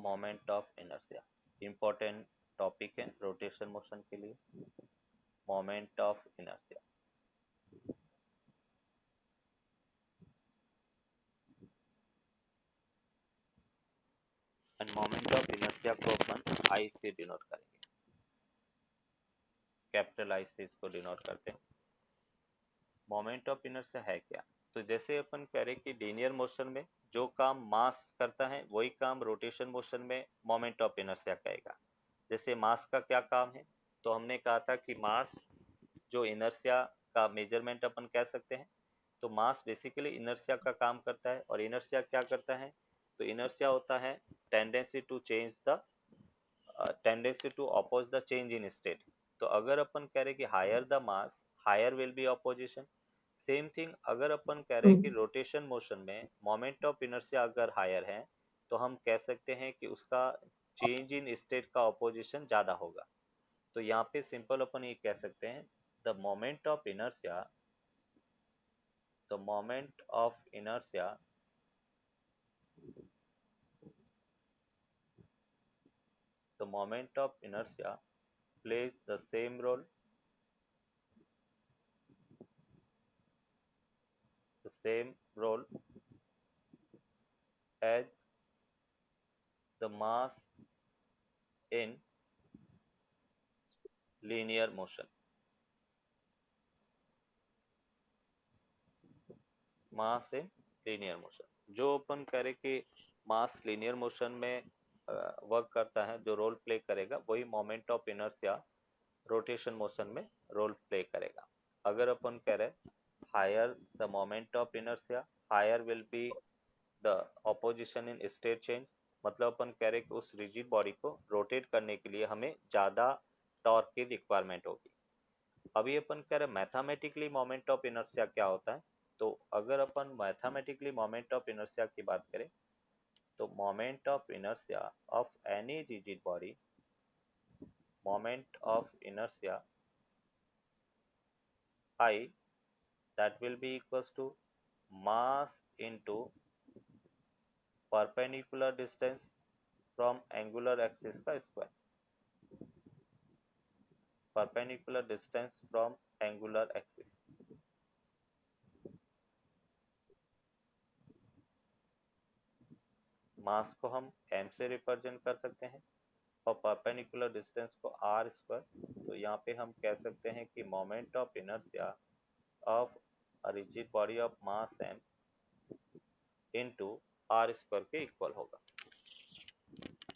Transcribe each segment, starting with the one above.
Moment of inertia, important topic है rotation motion के लिए। Moment of inertia, end moment of inertia को अपन आई से डिनोट करेंगे, कैपिटल आई से इसको डिनोट करते हैं। मोमेंट ऑफ इनर्शिया है क्या? तो जैसे अपन कह रहे कि लीनियर मोशन में जो काम मास करता है वही काम रोटेशन मोशन में मोमेंट ऑफ इनर्शिया कहेगा। जैसे मास का क्या काम है, तो हमने कहा था कि मास जो इनर्शिया का मेजरमेंट अपन कह सकते हैं। तो मास बेसिकली इनर्शिया का काम करता है, और इनर्शिया क्या करता है? तो इनर्शिया होता है tendency to change the tendency to oppose the change in state. तो अगर अपन कह रहे कि higher the mass higher will be opposition, same thing अगर अपन कह रहे हैं कि रोटेशन मोशन में मोमेंट ऑफ इनर्शिया अगर हायर है तो हम कह सकते हैं कि उसका चेंज इन स्टेट का अपोजिशन ज्यादा होगा। तो यहाँ पे सिंपल अपन ये कह सकते हैं the moment of inertia, the moment of inertia the moment of inertia plays the same role, the same role as the mass in linear motion। Mass in linear motion, जो अपन कह रहे कि मास लीनियर मोशन में work करता है, जो role play करेगा वही moment of inertia rotation motion में रोल प्ले करेगा। अगर अपन कह रहे higher the moment of inertia higher will be the opposition in state change, मतलब अपन कह रहे कि उस रिजिड बॉडी को रोटेट करने के लिए हमें ज्यादा टॉर्क की रिक्वायरमेंट होगी। अभी अपन कह रहे मैथमेटिकली मोमेंट ऑफ इनर्शिया क्या होता है। तो अगर अपन मैथमेटिकली मोमेंट ऑफ इनर्शिया की बात करें तो moment of inertia of any rigid body, moment of inertia I that will be equals to mass into perpendicular distance from angular axis का square, perpendicular distance from angular axis। मास को हम m से represent कर सकते हैं और perpendicular distance को r square. तो यहाँ पे हम कह सकते हैं कि moment of inertia of a rigid body of mass m into r square के इक्वल होगा,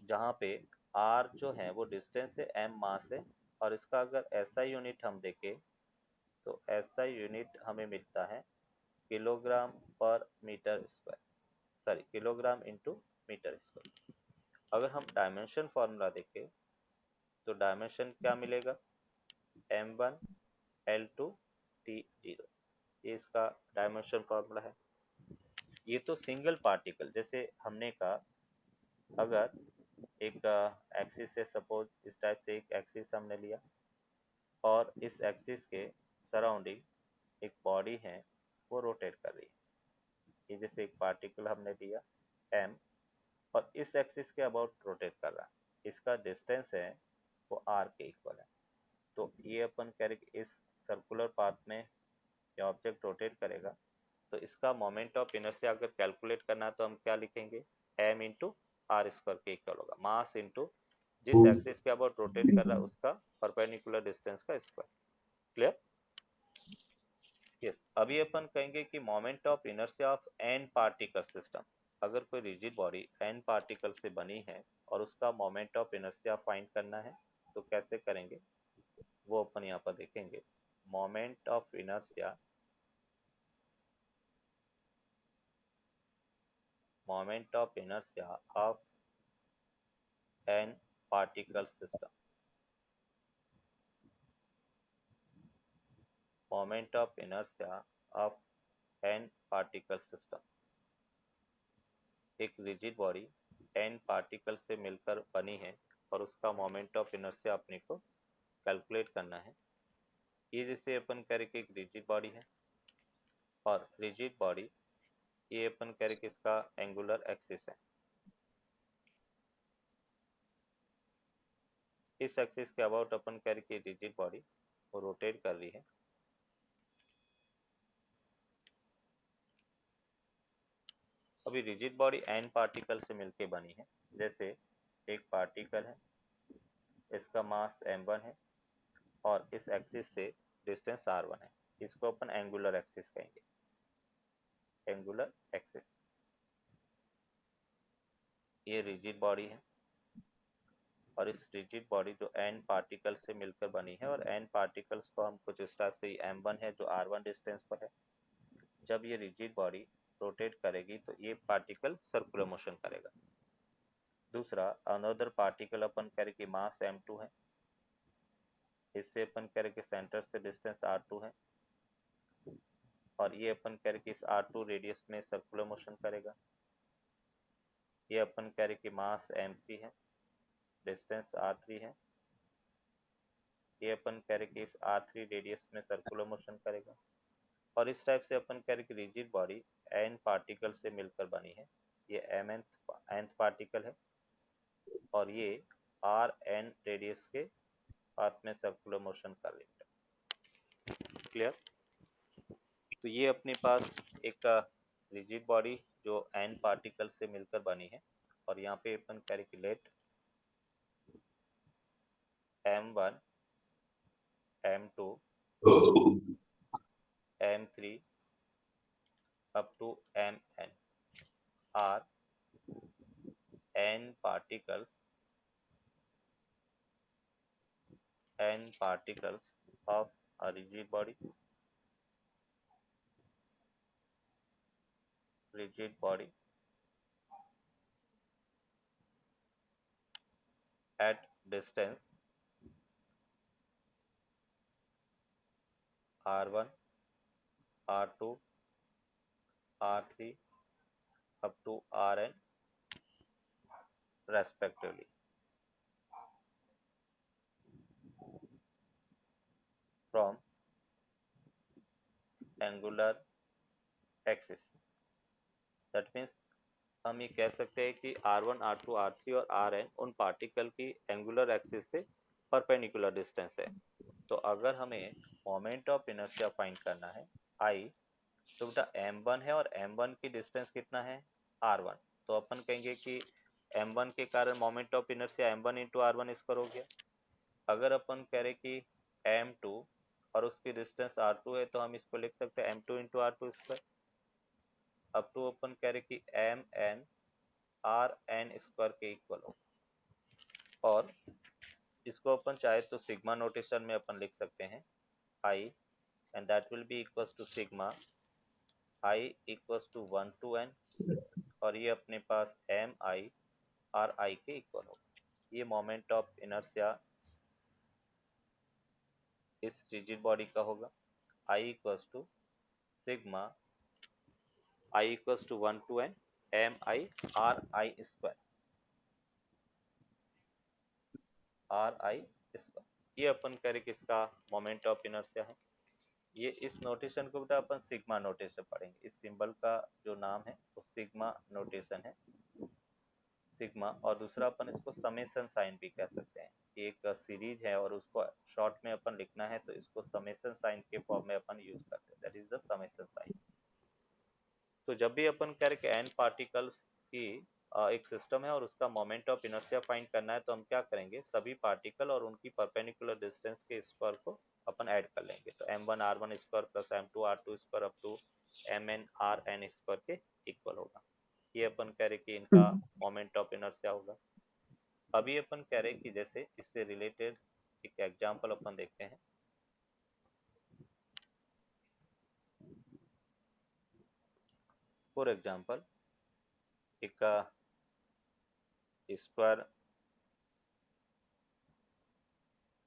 जहाँ पे r जो है वो डिस्टेंस है, m मास है, और इसका अगर SI यूनिट हम देखें तो SI यूनिट हमें मिलता है किलोग्राम पर metre square, sorry kilogram into metre square. अगर हम डायमेंशन फॉर्मूला देखें तो डायमेंशन क्या मिलेगा, m1 l2 t0, ये इसका डायमेंशन फॉर्मूला है। ये तो सिंगल पार्टिकल, जैसे हमने कहा अगर एक एक्सिस है, सपोज इस टाइप से एक एक्सिस हमने लिया और इस एक्सिस के सराउंडिंग एक बॉडी है वो रोटेट कर रही है। ये जैसे एक पार्टिकल हमने लिया m और इस एक्सिस के अबाउट रोटेट कर रहा है, इसका डिस्टेंस है वो r के इक्वल है। तो ये अपन कह रहे कि इस सर्कुलर पाथ में ये ऑब्जेक्ट रोटेट करेगा, तो इसका मोमेंट ऑफ इनर्शिया अगर कैलकुलेट करना है तो हम क्या लिखेंगे, m इंटू आर स्क्वायर के इक्वल होगा, मास इंटू जिस एक्सिस के अबाउट रोटेट कर रहा है उसका परपेंडिकुलर डिस्टेंस का स्क्वायर। क्लियर? यस। अभी अपन कहेंगे कि moment of inertia of n particle system, अगर कोई रिजिड बॉडी एन पार्टिकल से बनी है और उसका मोमेंट ऑफ इनर्शिया फाइंड करना है तो कैसे करेंगे वो अपन यहाँ पर देखेंगे। Moment of inertia, moment of inertia of n particle system, moment of inertia of n particle system. एक रिजिड बॉडी एन पार्टिकल से मिलकर बनी है और उसका मोमेंट ऑफ इनर्शिया अपने को कैलकुलेट करना है। ये जैसे अपन कह रहे कि एक रिजिड बॉडी है और रिजिड बॉडी ये अपन कह रहे कि इसका एंगुलर एक्सिस है, इस एक्सिस के अबाउट अपन करके रिजिड बॉडी वो रोटेट कर रही है। अभी रिजिड बॉडी n पार्टिकल से मिलके बनी है। जैसे एक पार्टिकल है, इसका मास m1 है और इस एक्सिस से डिस्टेंस r1 है। इसको अपन एंगुलर एक्सिस कहेंगे, एंगुलर एक्सिस। ये रिजिड बॉडी है और इस रिजिड बॉडी जो n पार्टिकल से मिलकर बनी है, और n पार्टिकल्स को हम कुछ इस टाइप से, m1 है जो r1 डिस्टेंस पर है। जब ये रिजिड बॉडी रोटेट करेगी तो ये पार्टिकल सर्कुलर मोशन करेगा। दूसरा अनदर पार्टिकल अपन करें कि मास m2 है, इससे अपन करें कि सेंटर से डिस्टेंस r2 है और ये अपन करें कि इस r2 रेडियस में सर्कुलर मोशन करेगा। ये अपन करें कि मास m3 है, डिस्टेंस r3 है। ये अपन करें कि इस r3 रेडियस में सर्कुलर मोशन करेगा। और इस टाइप से अपन करें कि रिजिड बॉडी n पार्टिकल से मिलकर बनी है। ये nth पार्टिकल है और ये rn रेडियस के पाथ में सर्कुलर मोशन कर रही है। क्लियर? तो ये अपने पास एक रिजिड बॉडी जो n पार्टिकल से मिलकर बनी है और यहाँ पे अपन calculate m1 m2 m3 up to mn are n particles of a rigid body at distance r1 r2 r3 up to rn respectively from angular axis। That means हम ये कह सकते हैं कि r1 r2 r3 और rn उन particle की angular axis से परपेंडिकुलर डिस्टेंस है। तो अगर हमें मोमेंट ऑफ इनर्शिया फाइंड करना है I, तो बेटा m1 है और m1 की डिस्टेंस कितना है r1। तो अपन कहेंगे कि m1 के कारण moment of inertia m1 into r1 square हो गया। अगर अपन कह रहे कि m2 और उसकी डिस्टेंस r2 है तो हम इसको लिख सकते हैं m2 इंटू r2 स्क्वायर। अब तो अपन कह रहे कि mn rn स्क्वायर के इक्वल हो, और इसको अपन चाहे तो सिग्मा नोटेशन में अपन लिख सकते हैं I, and that will be equals to sigma I equals to 1 to n, और ये अपने पास एम आई आर आई के इक्वल होगा। ये मोमेंट ऑफ इनर्शिया इस रिजिड बॉडी का होगा। I equals to sigma I equals to 1 to n m i r i square, r i square. ये अपन करें किसका मोमेंट ऑफ इनर्शिया है। ये इस नोटेशन को बेटा अपन सिग्मा नोटेशन पढ़ेंगे। इस सिंबल का जो नाम है वो सिग्मा नोटेशन है, सिग्मा। और दूसरा अपन इसको समेशन साइन भी कह सकते हैं कि एक सीरीज है और उसको शॉर्ट में अपन लिखना है तो इसको समेशन साइन के फॉर्म में अपन यूज करते हैं, that is the summation sign. तो जब भी अपन कह रहे कि एन पार्टिकल्स की एक सिस्टम है और उसका मोमेंट ऑफ इनर्शिया फाइंड करना है, तो हम क्या करेंगे, सभी पार्टिकल और उनकी परपेंडिकुलर डिस्टेंस के स्क्वायर को अपन ऐड कर लेंगे। तो m1 r1 square plus m2 r2 square up to mn rn square के इक्वल होगा। ये अपन कह रहे कि इनका मोमेंट ऑफ इनर्शिया होगा। अभी अपन कह रहे कि जैसे इससे रिलेटेड एक एग्जांपल अपन देखते हैं। फॉर एग्जांपल एक स्क्वायर,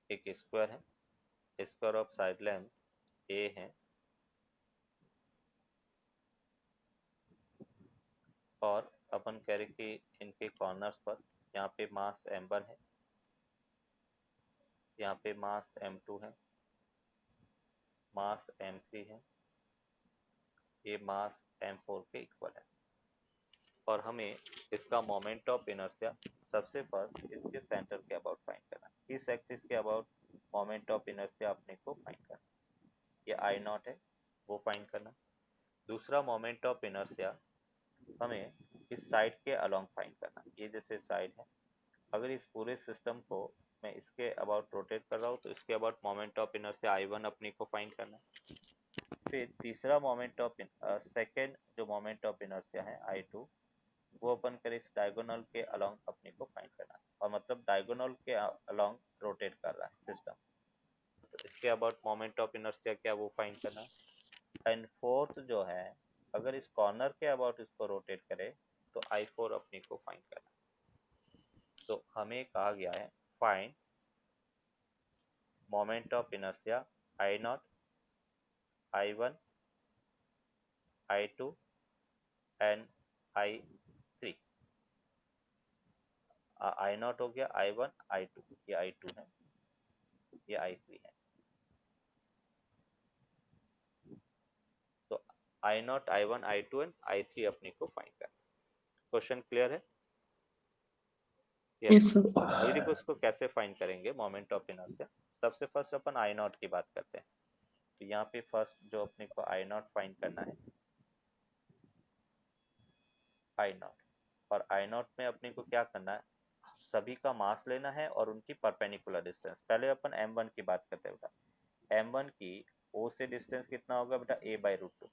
एक स्क्वायर है, square of side length a है और अपन कह रहे कि इनके कॉर्नर्स पर यहाँ पे मास m1 है, यहाँ पे मास m2 है, मास m3 है, ये मास m4 के इक्वल है। और हमें इसका मोमेंट ऑफ इनर्शिया सबसे फर्स्ट इसके सेंटर के अबाउट फाइंड करना है। किस एक्सिस के अबाउट मोमेंट ऑफ इनर्शिया अपने को फाइंड करना, ये आई नॉट है वो फाइंड करना। दूसरा मोमेंट ऑफ इनर्शिया हमें इस साइड के अलोंग फाइंड करना, ये जैसे साइड है, अगर इस पूरे सिस्टम को मैं इसके अबाउट रोटेट कर रहा हूँ तो इसके about moment of inertia I1 अपने को फाइंड करना है। फिर तीसरा मोमेंट ऑफ सेकेंड जो मोमेंट ऑफ इनर्शिया है I2, वो अपन करें इस डायगोनल के अलोंग अपने को फाइंड करना है, और मतलब डायगोनल के अलोंग रोटेट कर रहा है सिस्टम, तो इसके अबाउट मोमेंट ऑफ इनर्शिया क्या वो फाइंड करना है। एंड फोर्थ जो है, अगर इस कॉर्नर के अबाउट इसको रोटेट करे तो I4 अपने को फाइंड करना है। तो हमें कहा गया है find moment of inertia I0, I1, I2 and I3। I0 हो गया, I1, I2, ये I2 है, ये I3 है। तो I0, I1, I2 and I3 अपने को फाइंड करना। क्वेश्चन क्लियर है? Yes, sir. अभी देखो इसको कैसे फाइंड करेंगे मोमेंट ऑफ इनर्शिया। सबसे फर्स्ट अपन I0 की बात करते हैं, तो यहाँ पे फर्स्ट जो अपने को I0 फाइंड करना है, I0, और I0 में अपने को क्या करना है, सभी का मास लेना है और उनकी परपेंडिकुलर डिस्टेंस। पहले अपन M1 की बात करते हैं बेटा, M1 की O से डिस्टेंस कितना होगा बेटा, a/√2।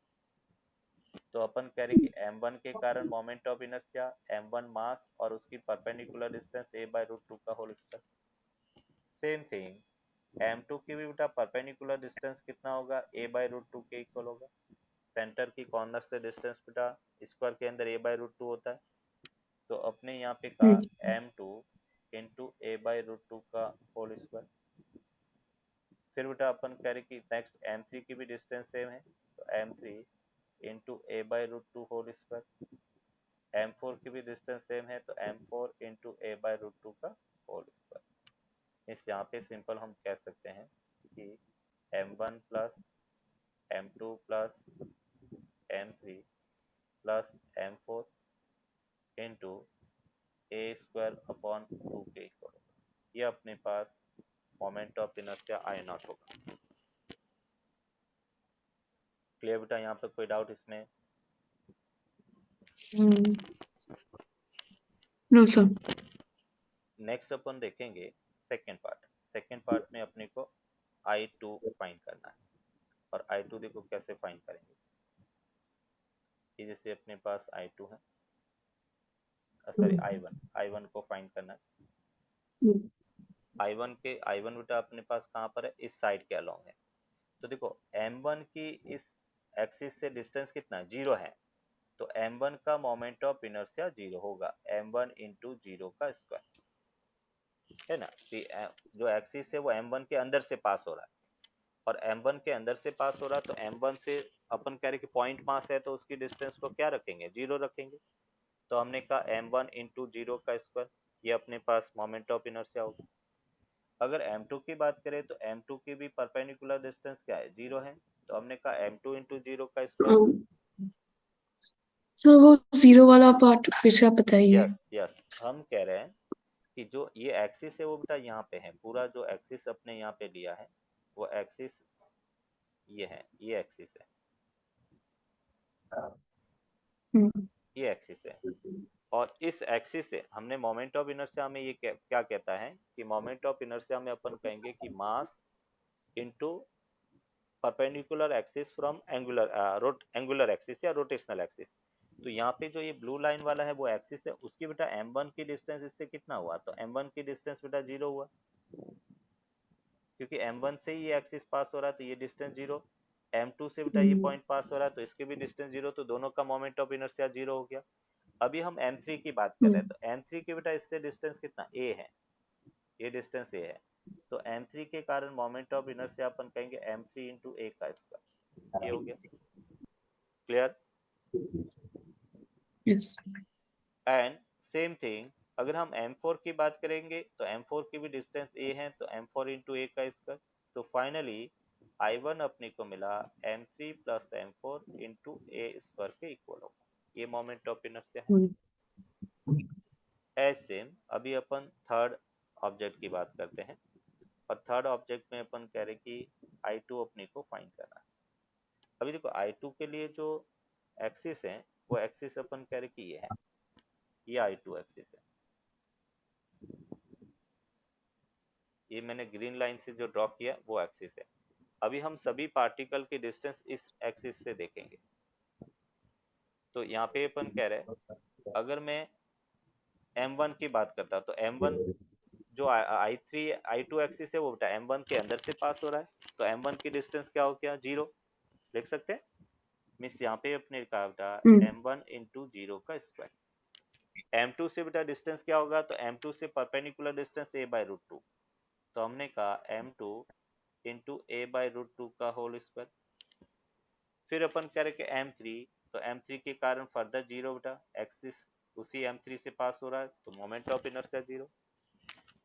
तो अपन कह रहे कि M1 के कारण मोमेंट ऑफ इनर्शिया, M1 मास और उसकी परपेंडिकुलर डिस्टेंस a/√2 का whole square. Same thing M2 की भी बेटा परपेंडिकुलर डिस्टेंस कितना होगा, a/√2 के इक्वल होगा। सेंटर की कॉर्नर से डिस्टेंस बेटा स्क्वायर के अंदर a/√2 होता है, तो अपने यहाँ पे का M2 इंटू a/√2 का होल स्क्वायर। फिर बेटा अपन कह रहे कि नेक्स्ट M3 की भी डिस्टेंस सेम है, तो M3 into a/√2 whole square. M4 की भी डिस्टेंस सेम है, तो M4 इंटू a/√2 का होल स्क्वायर। इस यहाँ पे सिंपल हम कह सकते हैं कि M1 plus M2 plus M3 plus M4 into a² upon 2 के इक्वल होगा। ये अपने पास मोमेंट ऑफ इनर्शिया I0 होगा। क्लियर बेटा? यहाँ पे कोई डाउट इसमें? No, sir. नेक्स्ट अपन देखेंगे सेकेंड पार्ट। सेकेंड पार्ट में अपने को I2 फाइंड करना है, और I2 देखो कैसे फाइंड करेंगे। ये जैसे अपने पास I2 है, सॉरी I1 को फाइंड करना है। I1 बेटा अपने पास कहाँ पर है, इस साइड के अलोंग है। तो देखो M1 की इस एक्सिस से डिस्टेंस कितना, 0 है, तो M1 का मोमेंट ऑफ इनर्शिया 0 होगा, M1 इंटू 0 का स्क्वायर, है ना। जो एक्सिस है वो M1 के अंदर से पास हो रहा है, और M1 के अंदर से पास हो रहा है, तो M1 से अपन कह रहे कि पॉइंट पास है, तो उसकी डिस्टेंस को क्या रखेंगे, 0 रखेंगे। तो हमने कहा M1 इंटू 0 का स्क्वायर, ये अपने पास मोमेंट ऑफ इनर्शिया होगा। अगर M2 की बात करें तो M2 की भी परपेंडिकुलर डिस्टेंस क्या है, 0 है, तो हमने कहा M2 इंटू 0 का स्क्वायर। सर वो जीरो वाला पार्ट फिर से आप बताइए। यस यस, हम कह रहे हैं कि जो ये एक्सिस है वो बेटा यहाँ पे है, पूरा जो एक्सिस अपने यहाँ पे लिया है वो एक्सिस ये है, ये एक्सिस है, हम्म, ये एक्सिस है। और इस एक्सिस से हमने मोमेंट ऑफ इनर्शिया में ये क्या कहता है कि मोमेंट ऑफ इनर्शिया में अपन कहेंगे कि mass into perpendicular axis from angular axis या रोटेशनल एक्सिस। तो यहाँ पे जो ये ब्लू लाइन वाला है वो एक्सिस है, उसकी बेटा M1 की डिस्टेंस इससे कितना हुआ, तो M1 की डिस्टेंस बेटा 0 हुआ, क्योंकि M1 से ही ये एक्सिस पास हो रहा है, तो ये डिस्टेंस 0। M2 से बेटा ये पॉइंट पास हो रहा है, तो इसकी भी डिस्टेंस 0, तो दोनों का मोमेंट ऑफ इनर्शिया 0 हो गया। अभी हम M3 की बात कर रहे हैं, तो M3 की बेटा इससे डिस्टेंस कितना, a है, ये डिस्टेंस a है, तो M3 के कारण मोमेंट ऑफ इनर्शिया अपन कहेंगे M3 इंटू a का स्क्वायर, ये हो गया। Clear? Yes. And same thing अगर हम M4 की बात करेंगे तो M4 की भी डिस्टेंस a है, तो M4 इंटू a का स्क्वायर। तो फाइनली I1 अपने को मिला M3 plus M4 into a square के इक्वल होगा, ये मोमेंट ऑफ इनर्शिया है। एज सेम अभी अपन थर्ड ऑब्जेक्ट की बात करते हैं, और थर्ड ऑब्जेक्ट में अपन कह रहे कि I2 अपने को फाइंड करना है। अभी देखो I2 के लिए जो एक्सिस है वो एक्सिस अपन कह रहे कि ये है, ये I2 एक्सिस है, ये मैंने ग्रीन लाइन से जो ड्रॉ किया वो एक्सिस है। अभी हम सभी पार्टिकल के डिस्टेंस इस एक्सिस से देखेंगे। तो यहाँ पे अपन कह रहे हैं अगर मैं M1 की बात करता तो M1 जो I3 I2 एक्सिस है वो बेटा M1 के अंदर से पास हो रहा है, तो M1 की डिस्टेंस क्या हो गया, 0 लिख सकते हैं। मीन्स यहाँ पे अपने कहा बेटा M1 इंटू 0 का स्क्वायर। M2 से बेटा डिस्टेंस क्या होगा, तो M2 से परपेंडिकुलर डिस्टेंस a/√2, तो हमने कहा M2 इंटू a/√2 का होल स्क्वायर। फिर अपन कह रहे कि M3, तो M3 के कारण फर्दर 0 बेटा, एक्सिस उसी M3 से पास हो रहा है तो मोमेंट ऑफ इनर्शिया 0।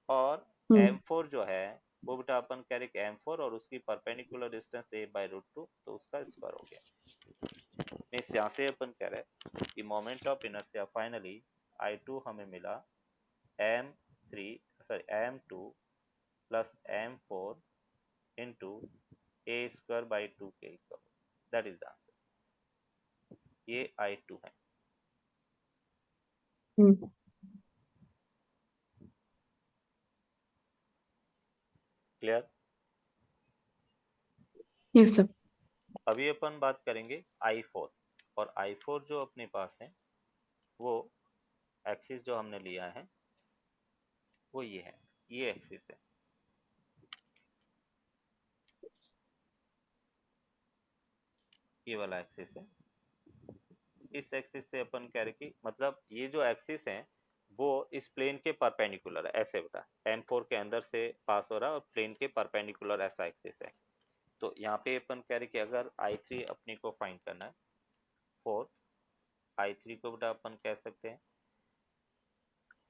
और M4 जो है वो बेटा अपन कह रहे कि M4 और उसकी परपेंडिकुलर डिस्टेंस a/√2, तो उसका स्क्वायर हो गया। मीन्स यहाँ से अपन कह रहे कि moment of inertia finally I2 हमें मिला M2 plus M4 into a²/2 के equal, that is the answer. ये I2 है। क्लियर? Yes sir. अभी अपन बात करेंगे I4, और I4 जो अपने पास है वो एक्सिस जो हमने लिया है वो ये है, ये एक्सिस है, ये वाला एक्सिस है। इस एक्सिस से अपन कह रहे कि मतलब ये जो एक्सिस है वो इस प्लेन के परपेंडिकुलर है, ऐसे बेटा M4 के अंदर से पास हो रहा है और प्लेन के परपेंडिकुलर ऐसा एक्सिस है। तो यहाँ पे अपन कह रहे कि अगर I3 अपने को फाइंड करना है, फोर्थ I3 को बेटा अपन कह सकते हैं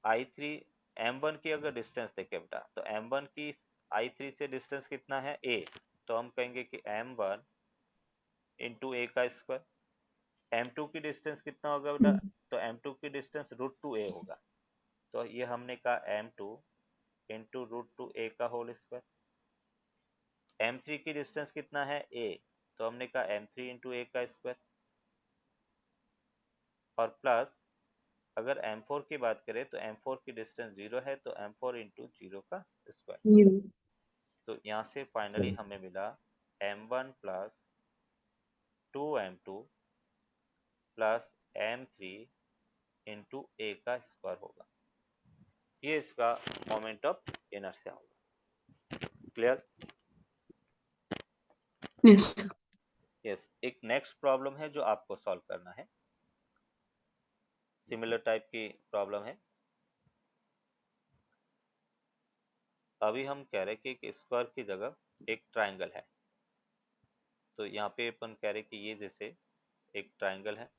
I3 M1 की अगर डिस्टेंस देखें बेटा, तो M1 की I3 से डिस्टेंस कितना है a, तो हम कहेंगे कि M1 इंटू a का स्क्वायर। M2 की डिस्टेंस कितना होगा बेटा, तो M2 की डिस्टेंस √2a होगा, तो ये हमने कहा M2 इंटू √2a का होल स्क्वायर। M3 की डिस्टेंस कितना है a, तो हमने कहा M3 इंटू a का स्क्वायर, और प्लस अगर M4 की बात करें तो M4 की डिस्टेंस 0 है, तो M4 इंटू 0 का स्क्वायर। तो यहाँ से फाइनली हमें मिला M1 plus 2M2 plus M3 into a का स्क्वायर होगा, ये इसका मोमेंट ऑफ इनर्शिया होगा। क्लियर? Yes sir. यस, एक नेक्स्ट प्रॉब्लम है जो आपको सॉल्व करना है, सिमिलर टाइप की प्रॉब्लम है। अभी हम कह रहे कि एक स्क्वायर की जगह एक ट्राइंगल है, तो यहाँ पे अपन कह रहे कि ये जैसे एक ट्राइंगल है,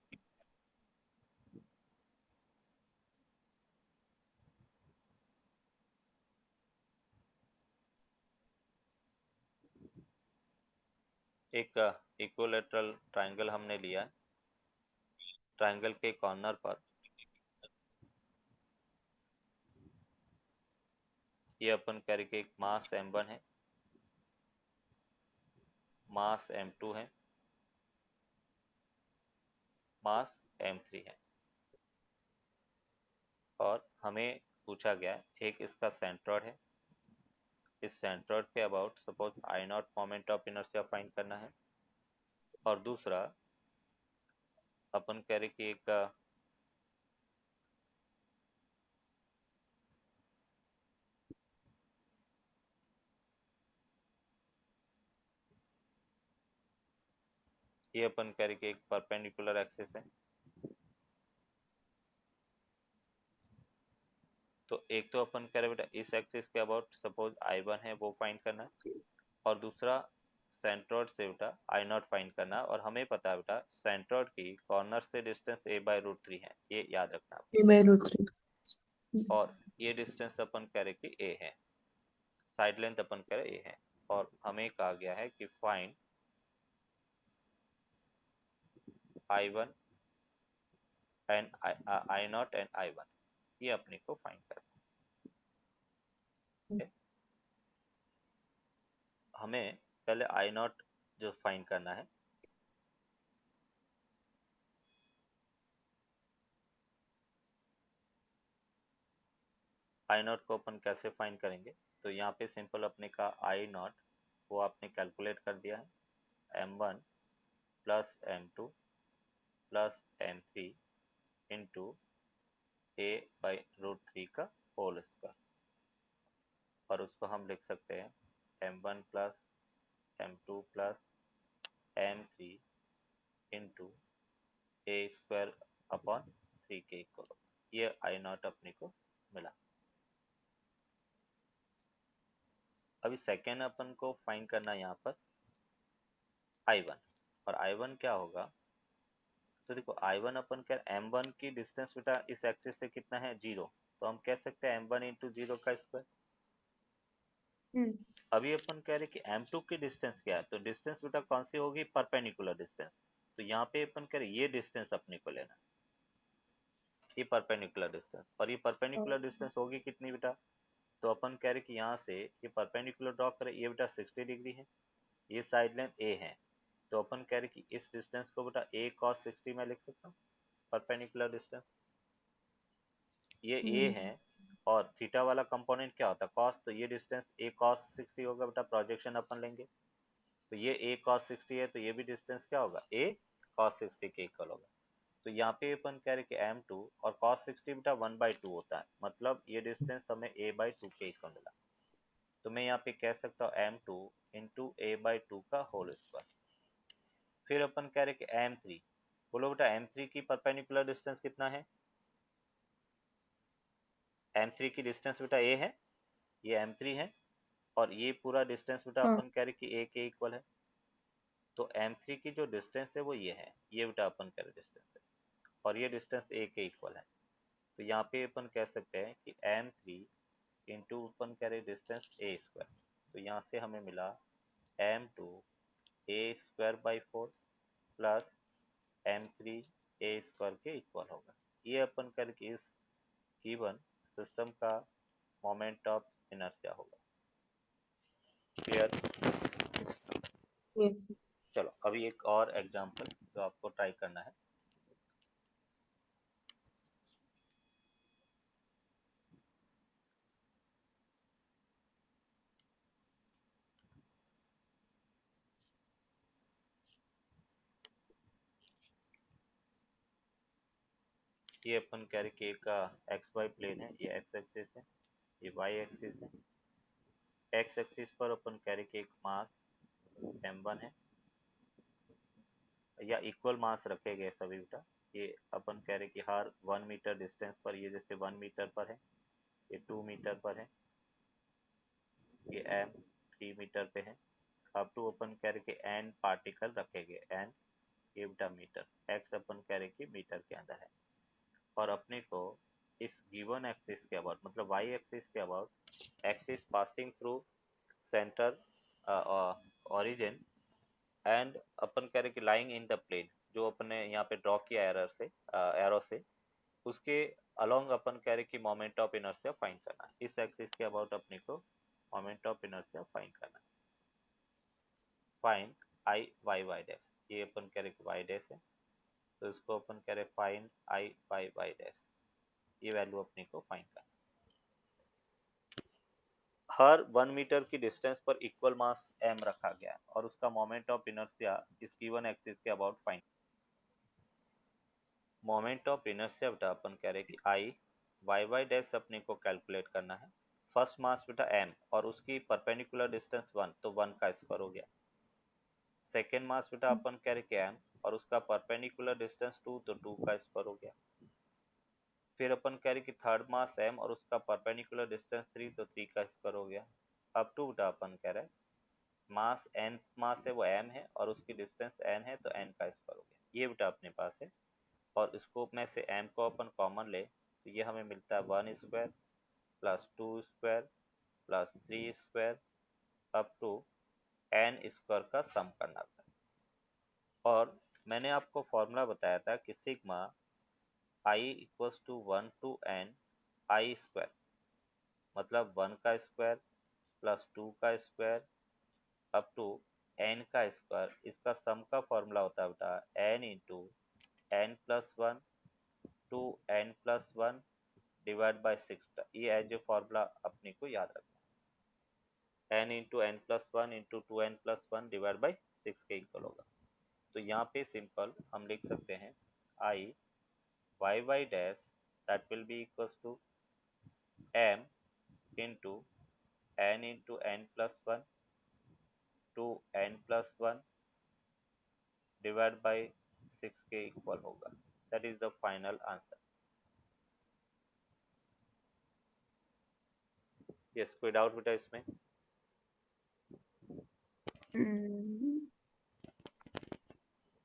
एक इक्विलैटरल ट्राइंगल हमने लिया है। ट्राइंगल के कॉर्नर पर ये अपन कह रहे कि एक मास M1 है, मास M2 है, मास M3 है, और हमें पूछा गया एक इसका सेंट्रोइड है, इस सेंट्रोइड के about suppose I0 moment of inertia find करना है, और दूसरा अपन कह रहे कि एक ये अपन कह रहे कि एक परपेंडिकुलर एक्सिस है। तो एक तो अपन कह रहे बेटा इस एक्सिस के अबाउट सपोज I1 है वो फाइंड करना है, और दूसरा सेंट्रोइड से बेटा I0 फाइंड करना है, और हमें पता है बेटा सेंट्रोइड की कॉर्नर से डिस्टेंस a/√3 है, ये याद रखना आपको। और ये डिस्टेंस अपन कह रहे कि a है, साइड लेंथ अपन कह रहे a है, और हमें कहा गया है कि find I1 and I0 and I1, ये अपने को फाइंड करना है। हमें पहले आई नॉट जो फाइंड करना है, आई नॉट को अपन कैसे फाइंड करेंगे, तो यहाँ पे सिंपल अपने का आई नॉट वो आपने कैलकुलेट कर दिया है, m1 plus m2 plus m3 into a by √3 का होल स्क्वायर, और उसको हम लिख सकते हैं m1 plus m2 plus m3 into a square upon 3 के इक्वल। ये आई नॉट अपने को मिला। अभी सेकेंड अपन को फाइंड करना है यहाँ पर I1, और I1 क्या होगा, तो देखो I1 अपन क्या, M1 की डिस्टेंस बेटा इस एक्सिस से कितना है 0, तो हम कह सकते हैं M1 इंटू 0 का स्क्वायर। अभी अपन कह रहे कि M2 की डिस्टेंस क्या है, तो डिस्टेंस बेटा कौन सी होगी, परपेंडिकुलर डिस्टेंस। तो यहाँ पे अपन कह रहे ये डिस्टेंस अपने को लेना, ये परपेंडिकुलर डिस्टेंस, और ये परपेंडिकुलर डिस्टेंस होगी कितनी बेटा, तो अपन कह रहे कि यहाँ से ये परपेंडिकुलर ड्रॉ करें, ये बेटा 60 डिग्री है, ये साइड लेंथ ए है, तो अपन कह रहे कि इस डिस्टेंस को बेटा a cos 60 में लिख सकता हूँ, परपेंडिकुलर डिस्टेंस ये a है, और थीटा वाला कंपोनेंट क्या होता है cos, तो ये डिस्टेंस a cos 60 होगा बेटा, प्रोजेक्शन अपन लेंगे, तो ये a cos 60 है, तो ये भी डिस्टेंस क्या होगा a cos 60 के इक्वल होगा। तो यहाँ पे अपन कह रहे कि m2 और cos 60 बेटा 1/2 होता है, मतलब ये डिस्टेंस हमें a/2 के इक्वल मिला, तो मैं यहाँ पे कह सकता हूँ m2 इंटू a/2 का होल स्क्वायर। फिर अपन कह रहे कि m3, बोलो बेटा m3 की परपेंडिकुलर डिस्टेंस कितना है, m3 की डिस्टेंस बेटा a है, ये m3 है, और ये पूरा डिस्टेंस बेटा हाँ। अपन कह रहे कि a के इक्वल है, तो m3 की जो डिस्टेंस है वो ये है, ये बेटा अपन कह रहे डिस्टेंस है, और ये डिस्टेंस a के इक्वल है, तो यहाँ पे अपन कह सकते हैं कि m3 इंटू अपन कह रहे डिस्टेंस a स्क्वायर, तो यहाँ से हमें मिला m2 a square by 4 plus m3 a square के इक्वल होगा। ये अपन करके इस गिवन सिस्टम का मोमेंट ऑफ इनर्शिया होगा। क्लियर? यस। चलो अभी एक और एग्जांपल जो आपको ट्राई करना है, ये अपन कह रहे कि एक एक्स वाई प्लेन है, ये एक्स एक्सिस है, ये वाई एक्सिस है। एक्स एक्सिस पर अपन कह रहे कि एक मास m1 है, या इक्वल मास रखे गए सभी बेटा, ये अपन कह रहे कि हर 1 मीटर डिस्टेंस पर, ये जैसे 1 मीटर पर है, ये 2 मीटर पर है, ये m 3 मीटर पे है, अप टू अपन कह रहे कि n पार्टिकल रखे गए, n ये बेटा मीटर, x अपन कह रहे कि मीटर के अंदर है, और अपने को इस गिवन एक्सिस के अबाउट, मतलब y एक्सिस के about, axis passing through centre origin and अपन कह रहे कि लाइंग इन द प्लेन, जो अपने यहाँ पे ड्रॉ किया एरर से एरो से, उसके अलोंग अपन कह रहे कि मोमेंट ऑफ इनर्शिया फाइंड करना है, इस एक्सिस के अबाउट अपने को मोमेंट ऑफ इनर्शिया फाइंड करना है। Find I Y Y dash, ये अपन कह रहे कि वाई डैश है, तो इसको अपन कह रहे find I Y Y dash, ये वैल्यू अपने को फाइंड करना है। हर 1 मीटर की डिस्टेंस पर इक्वल मास m रखा गया है, और उसका मोमेंट ऑफ इनर्शिया इस गिवन एक्सिस के about find. Moment of inertia बेटा अपन कह रहे कि आई वाई वाई डैश अपने को कैलकुलेट करना है। फर्स्ट मास बेटा m, और उसकी परपेंडिकुलर डिस्टेंस 1, तो 1 का स्क्वायर हो गया। सेकेंड मास बेटा अपन कह रहे कि m, और उसका परपेंडिकुलर डिस्टेंस 2, तो 2 का स्क्वायर हो गया। फिर अपन कह रहे कि थर्ड मास m, और उसका परपेंडिकुलर डिस्टेंस 3, तो 3 का स्क्वायर हो गया। अब टू बेटा अपन कह रहे हैं मास n मास है वो m है, और उसकी डिस्टेंस n है, तो n का स्क्वायर हो गया। ये बेटा अपने पास है, और स्कोप में से m को अपन कॉमन ले, तो ये हमें मिलता है 1 square plus 2 square plus 3 square up to n square का सम करना था। और मैंने आपको फॉर्मूला बताया था कि sigma i equals to 1 to n i square, मतलब 1 का स्क्वायर प्लस 2 का स्क्वायर अप टू n का स्क्वायर, इसका सम का फॉर्मूला होता है बेटा n into n plus one two n plus one divide by 6। ये एज ए फॉर्मूला अपने को याद रखना है, n into n plus one into two n plus one divide by 6 के इक्वल होगा। तो यहाँ पे सिंपल हम लिख सकते हैं I Y Y dash that will be equals to m into n plus one two n plus one divide by 6 के इक्वल होगा। That is the final answer. Yes, कोई डाउट बेटा इसमें?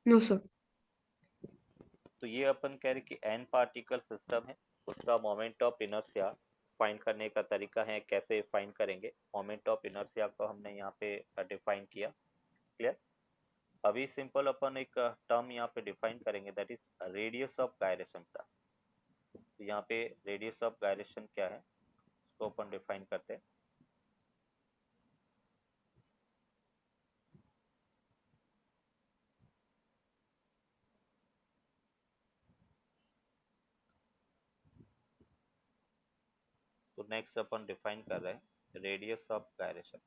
No sir. तो ये अपन कह रहे कि n पार्टिकल सिस्टम है, उसका मोमेंट ऑफ इनर्शिया फाइंड करने का तरीका है, कैसे फाइंड करेंगे। मोमेंट ऑफ इनर्शिया को हमने यहाँ पे डिफाइन किया। क्लियर? अभी सिंपल अपन एक टर्म यहाँ पे डिफाइन करेंगे, that is radius of gyration का। तो यहाँ पे रेडियस ऑफ गायरेशन क्या है उसको अपन डिफाइन करते हैं। तो नेक्स्ट अपन डिफाइन कर रहे हैं radius of gyration.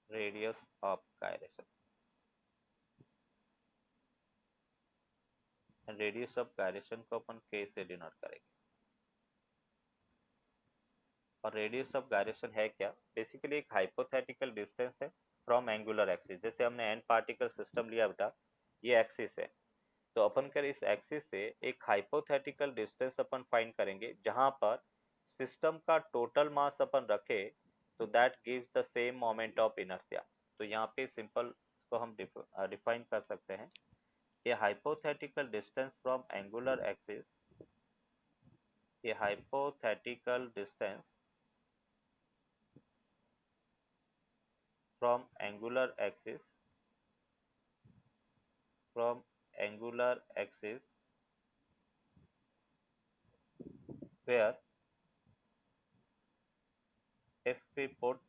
Radius of gyration, radius of gyration को अपन k से डिनोट करेंगे। और रेडियस ऑफ गायरेशन है क्या? बेसिकली एक हाइपोथेटिकल डिस्टेंस है फ्रॉम एंगुलर एक्सिस। जैसे हमने एन पार्टिकल सिस्टम लिया बेटा, ये एक्सिस है, तो अपन कर इस एक्सिस से एक हाइपोथेटिकल डिस्टेंस अपन फाइंड करेंगे जहां पर सिस्टम का टोटल मास अपन रखे, तो that gives the same moment of inertia. तो यहाँ पे सिंपल इसको हम डिफाइन कर सकते हैं, ये hypothetical distance from angular axis, ये hypothetical distance from angular axis, from angular axis where if we put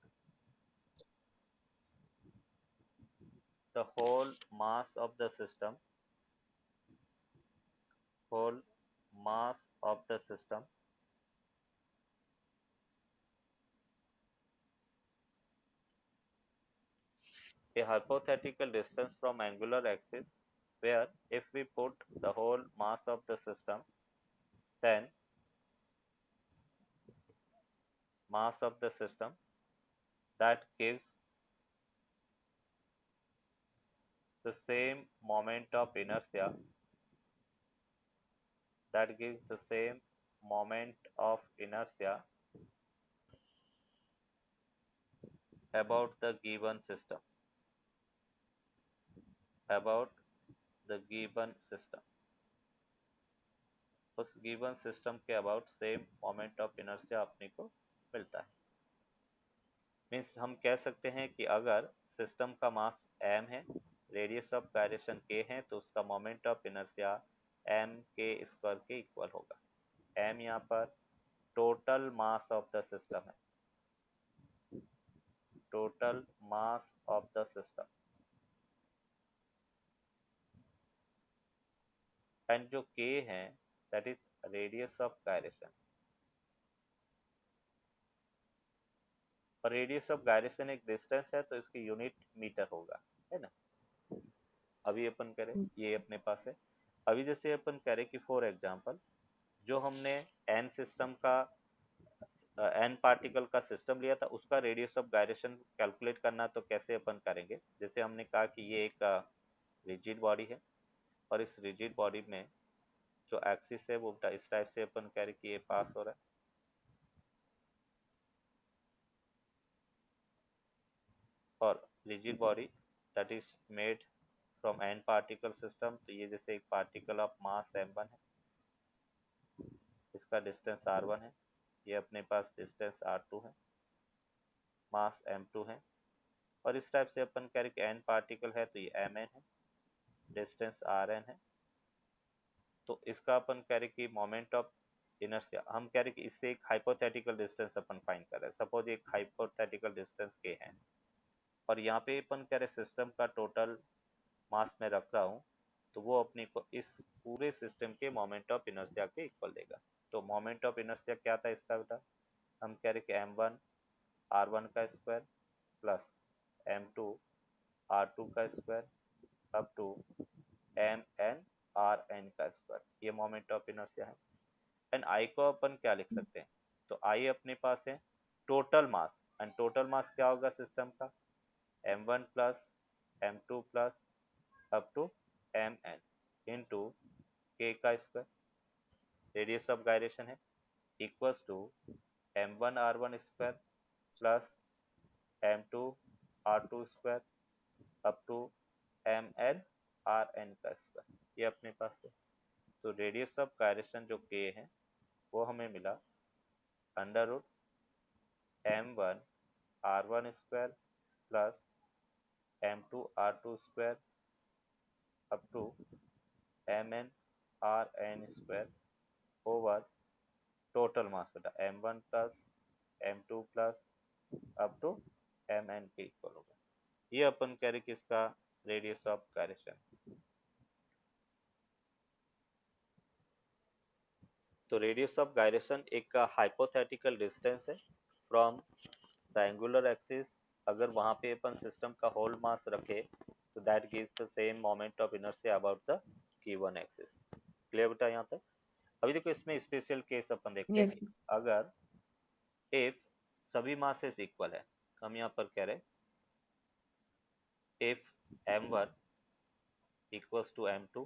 the whole mass of the system, whole mass of the system a hypothetical distance from angular axis where if we put the whole mass of the system, then mass of the system that gives the same moment of inertia, that gives the same moment of inertia about the given system, about the given system, उस given system के about same moment of inertia अपने को मिलता है। Means हम कह सकते हैं कि अगर सिस्टम का मास m है, रेडियस ऑफ गायरेशन k है, तो उसका moment of inertia m k square के इक्वल होगा। m यहाँ पर total mass of the system है, total mass of the system, and जो k है that is radius of gyration. और रेडियस ऑफ गायरेशन एक डिस्टेंस है, तो इसकी यूनिट मीटर होगा, है ना। अभी अपन करें, ये अपने पास है। अभी जैसे अपन करें कि फॉर एग्जांपल जो हमने एन सिस्टम का एन पार्टिकल का सिस्टम लिया था, उसका रेडियस ऑफ गायरेशन कैलकुलेट करना, तो कैसे अपन करेंगे। जैसे हमने कहा कि ये एक रिजिड बॉडी है, और इस रिजिड बॉडी में जो एक्सिस है वो इस टाइप से अपन कह रहे कि ये पास हो रहा है, और rigid body that is made from n particle system. तो ये जैसे एक पार्टिकल ऑफ मास m1 है, इसका डिस्टेंस r1 है, ये अपने पास डिस्टेंस r2 है, मास m2 है, और इस टाइप से अपन कह रहे कि n पार्टिकल है तो ये mn है, डिस्टेंस आर एन है। तो इसका अपन कह रहे कि मोमेंट ऑफ इनर्शिया, हम कह रहे कि इससे एक हाइपोथेटिकल डिस्टेंस अपन फाइंड कर रहे हैं। सपोज एक हाइपोथेटिकल डिस्टेंस के है और यहाँ पे अपन कह रहे सिस्टम का टोटल मास में रख रहा हूँ, तो वो अपने को इस पूरे सिस्टम के मोमेंट ऑफ इनर्शिया के इक्वल देगा। तो मोमेंट ऑफ इनर्शिया क्या था इसका बेटा, हम कह रहे कि m1 r1 का स्क्वायर प्लस m2 r2 का square up to mn rn का स्क्वायर, ये मोमेंट ऑफ इनर्शिया है। एंड आई को अपन क्या लिख सकते हैं, तो आई अपने पास है total mass, and total mass क्या होगा सिस्टम का, m1 plus m2 plus up to mn into k का स्क्वायर, रेडियस ऑफ गायरेशन है, equals to m1 r1 square plus m2 r2 square up to mn rn का square, ये अपने पास है। तो रेडियस ऑफ गायरेशन जो k है वो हमें मिला under root m1 r1 square plus m2 r2 square up to mn rn square over total mass बेटा m1 plus m2 plus up to mn के इक्वल होगा। ये अपन कह रहे कि इसका रेडियस ऑफ गायरेशन। तो रेडियस ऑफ गायरेशन एक हाइपोथेटिकल डिस्टेंस है फ्रॉम ट्रायंगुलर एक्सिस। अगर वहां पे अपन सिस्टम का होल मास रखे तो that gives the same moment of inertia about the given axis. Clear बेटा यहाँ तक। अभी देखो इसमें स्पेशल केस अपन देखते हैं यस। कि अगर इफ सभी मासेस इक्वल है, हम यहाँ पर कह रहे if m1 equals to m2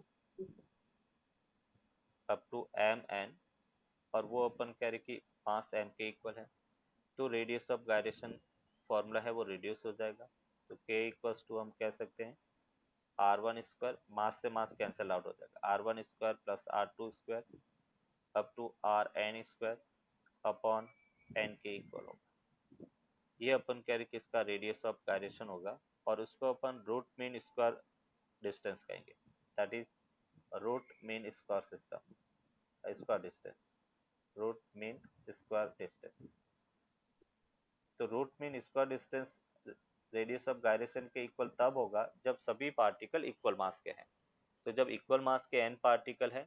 up to mn, और वो अपन कह रहे कि मास m के इक्वल है, तो रेडियस ऑफ गायरेशन फॉर्मूला है वो रिड्यूस हो जाएगा। तो k इक्वल्स टू हम कह सकते हैं r1 स्क्वायर, मास से मास कैंसिल आउट हो जाएगा, r1 square plus r2 square up to rn square upon n के इक्वल होगा। ये अपन कह रहे कि इसका रेडियस ऑफ गायरेशन होगा, और उसको अपन रूट मीन स्क्वायर डिस्टेंस कहेंगे, that is root mean square system, square distance, root mean square distance. तो root mean square distance radius of gyration के इक्वल तब होगा जब सभी पार्टिकल इक्वल मास के हैं। तो जब इक्वल मास के n पार्टिकल हैं,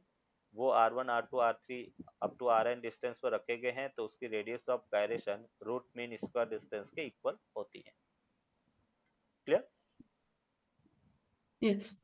वो r1 r2 r3 up to rn distance पर रखे गए हैं, तो उसकी radius of gyration root mean square distance के इक्वल होती है। क्लियर। यस।